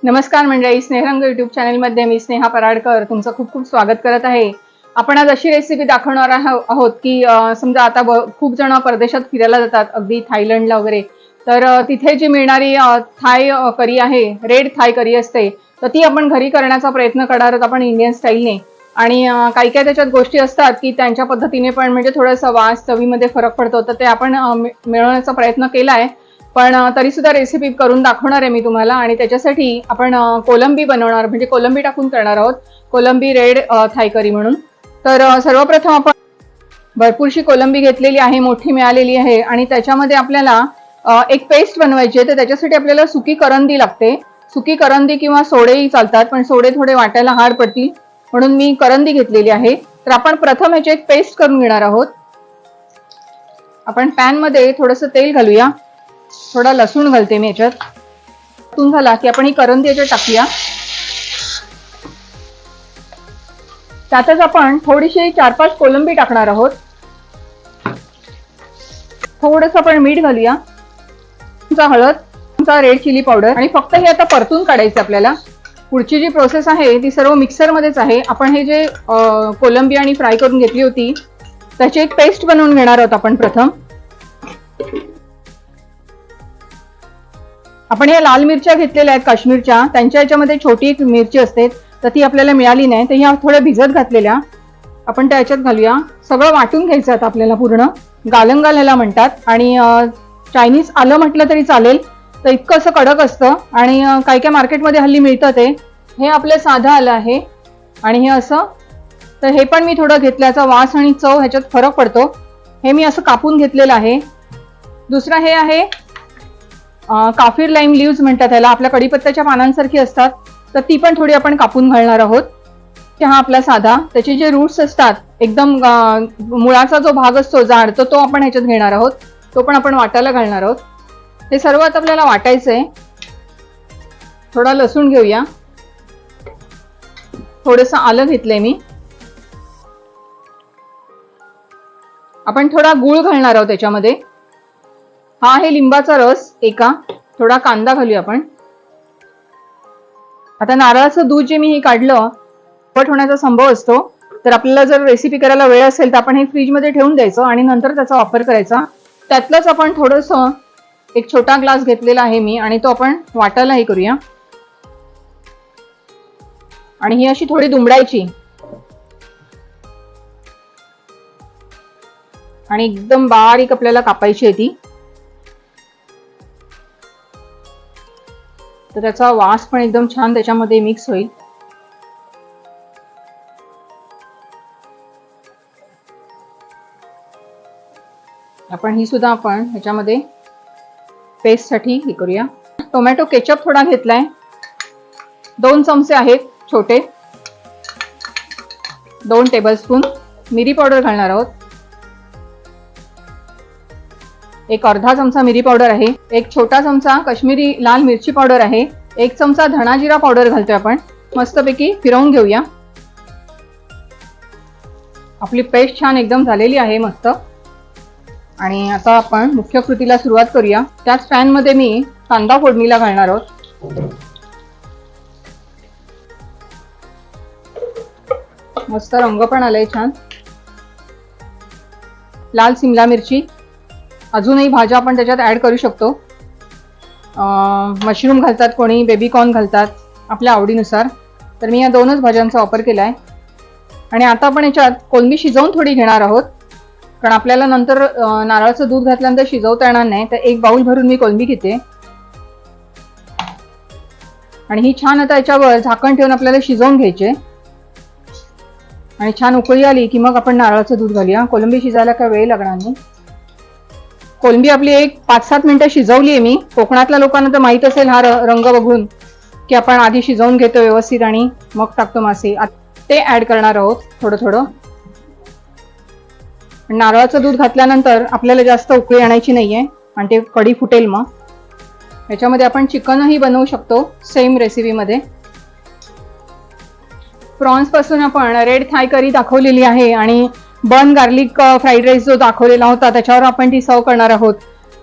नमस्कार मंडळी, स्नेहरंग यूट्यूब चॅनलमध्ये मी स्नेहा पराडकर तुमचं खूप खूप स्वागत करत आहे. आपण आज अशी रेसिपी दाखवणार आहोत की समजा आता खूप जण परदेशात फिरायला जातात, अगदी थायलंडला वगैरे. तर तिथे जी मिळणारी थाय करी आहे, रेड थाय करी असते, तर ती आपण घरी करण्याचा प्रयत्न करणार आहोत आपण इंडियन स्टाईलने. आणि काही काही त्याच्यात गोष्टी असतात की त्यांच्या पद्धतीने पण म्हणजे थोडासा वास चवीमध्ये फरक पडतो, तर ते आपण मिळवण्याचा प्रयत्न केला आहे. पण तरी सुद्धा रेसिपी करून दाखवणार आहे मी तुम्हाला. आणि त्याच्यासाठी आपण कोलंबी बनवणार, म्हणजे कोलंबी टाकून करणार आहोत, कोलंबी रेड थाय करी म्हणून. तर सर्वप्रथम आपण भरपूरशी कोलंबी घेतलेली आहे, मोठी मिळालेली आहे. आणि त्याच्यामध्ये आपल्याला एक पेस्ट बनवायची आहे. तर त्याच्यासाठी आपल्याला सुकी करंदी लागते. सुकी करंदी किंवा सोडेही चालतात, पण सोडे थोडे वाटायला हार्ड पडतील, म्हणून मी करंदी घेतलेली आहे. तर आपण प्रथम याची एक पेस्ट करून घेणार आहोत. आपण पॅन मध्ये थोडंसं तेल घालूया. थोडा लसूण घालते मी याच्यात. लसूण झाला की आपण ही करंदी याच्यात टाकूया. त्यातच आपण थोडीशी 4-5 कोलंबी टाकणार आहोत. थोडंसं आपण मीठ घालूया, हळद, रेड चिली पावडर, आणि फक्त हे आता परतून काढायचं आपल्याला. पुढची जी प्रोसेस आहे ती सर्व मिक्सर मध्येच आहे. आपण हे जे कोलंबी आणि फ्राय करून घेतली होती त्याची एक पेस्ट बनवून घेणार आहोत आपण प्रथम. आपण या लाल मिरच्या घेतलेल्या आहेत काश्मीरच्या, त्यांच्या याच्यामध्ये छोटी एक मिरची असते, तर ती आपल्याला मिळाली नाही, तर ह्या थोड्या भिजत घातलेल्या आपण त्या याच्यात घालूया. सगळं वाटून घ्यायचं आता आपल्याला पूर्ण. गालंगाल ह्याला म्हणतात, आणि चायनीज आलं म्हटलं तरी चालेल. तर इतकं असं कडक असतं, आणि काही काही मार्केटमध्ये हल्ली मिळतं ते. हे आपलं साधं आलं आहे, आणि हे असं. तर हे पण मी थोडं घेतल्याचा वास आणि चव ह्याच्यात फरक पडतो. हे मी असं कापून घेतलेलं आहे. दुसरं हे आहे काफिर लाईम लिव्ज म्हणतात त्याला, आपल्या कढीपत्त्याच्या पानांसारखी असतात, तर ती पण थोडी आपण कापून घालणार आहोत. हा आपला साधा, त्याचे जे रूट्स असतात एकदम मुळाचा जो भाग असतो जाड, तो आपण ह्याच्यात घेणार आहोत. तो पण आपण वाटायला घालणार आहोत. हे सर्व आता आपल्याला वाटायचंय. थोडा लसूण घेऊया, थोडंसं आलं घेतलंय मी. आपण थोडा गूळ घालणार आहोत त्याच्यामध्ये. हा आहे लिंबाचा रस एका. थोडा कांदा घालूया आपण. आता नारळाचं दूध जे मी हे काढलं, पट होण्याचा संभव असतो, तर आपल्याला जर रेसिपी करायला वेळ असेल तर आपण हे फ्रीजमध्ये ठेवून द्यायचं आणि नंतर त्याचा वापर करायचा. त्यातलंच आपण थोडंसं एक छोटा ग्लास घेतलेला आहे मी, आणि तो आपण वाटायलाही करूया. आणि ही अशी थोडी दुमडायची आणि एकदम बारीक आपल्याला कापायची आहे ती. तर त्याचा वास पण एकदम छान त्याच्यामध्ये मिक्स होईल. आपण ही सुद्धा आपण ह्याच्यामध्ये पेस्ट साठी हे करूया. टोमॅटो केचप थोडा घेतलाय, 2 चमचे आहेत छोटे. 2 टेबलस्पून मिरी पावडर घालणार आहोत. एक अर्धा चमचा मिरी पावडर आहे. एक छोटा चमचा काश्मीरी लाल मिरची पावडर आहे. 1 चमचा धणा जिरा पावडर घालतोय आपण. मस्तपैकी फिरवून घेऊया. आपली पेस्ट छान एकदम झालेली आहे मस्त. आणि आता आपण मुख्य कृतीला सुरुवात करूया. त्याच पॅन मध्ये मी कांदा फोडणीला घालणार आहोत. मस्त रंग पण आलाय छान. लाल सिमला मिरची, अजूनही भाज्या आपण त्याच्यात ऍड करू शकतो. मशरूम घालतात कोणी, बेबीकॉर्न घालतात, आपल्या आवडीनुसार. तर मी या 2च भाज्यांचा वापर केलाय. आणि आता आपण याच्यात कोलंबी शिजवून थोडी घेणार आहोत, कारण आपल्याला नंतर नारळाचं दूध घातल्यानंतर शिजवता येणार नाही. तर 1 बाउल भरून मी कोलंबी घेते. आणि ही छान आता याच्यावर झाकण ठेवून आपल्याला शिजवून घ्यायचे. आणि छान उकळी आली की मग आपण नारळाचं दूध घालूया. कोलंबी शिजायला काय वेळ लागणार नाही. कोलंबी आपली एक 5-7 मिनिटं शिजवली आहे मी. कोकणातल्या लोकांना तर माहित असेल हा रंग बघून की आपण आधी शिजवून घेतो व्यवस्थित आणि मग टाकतो मासे. ते ऍड करणार आहोत थोडं थोडं. नारळाचं दूध घातल्यानंतर आपल्याला जास्त उकळी आणायची नाहीये, आणि ते कढी फुटेल. मग याच्यामध्ये आपण चिकनही बनवू शकतो सेम रेसिपीमध्ये. प्रॉन्स पासून आपण रेड थाय करी दाखवलेली आहे, आणि बन गार्लिक फ्राईड राईस जो दाखवलेला होता त्याच्यावर आपण ती सर्व करणार आहोत.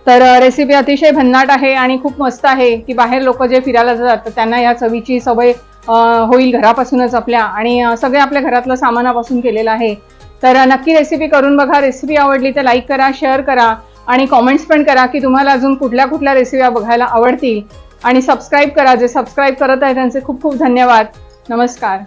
तर रेसिपी अतिशय भन्नाट आहे आणि खूप मस्त आहे की बाहेर लोक जे फिरायला जातात तर त्यांना या चवीची सवय होईल घरापासूनच आपल्या, आणि सगळे आपल्या घरातलं सामानापासून केलेलं आहे. तर नक्की रेसिपी करून बघा. रेसिपी आवडली तर लाईक करा, शेअर करा आणि कॉमेंट्स पण करा की तुम्हाला अजून कुठल्या कुठल्या रेसिपी बघायला आवडतील. आणि सबस्क्राईब करा. जे सबस्क्राईब करत आहे त्यांचे खूप खूप धन्यवाद. नमस्कार.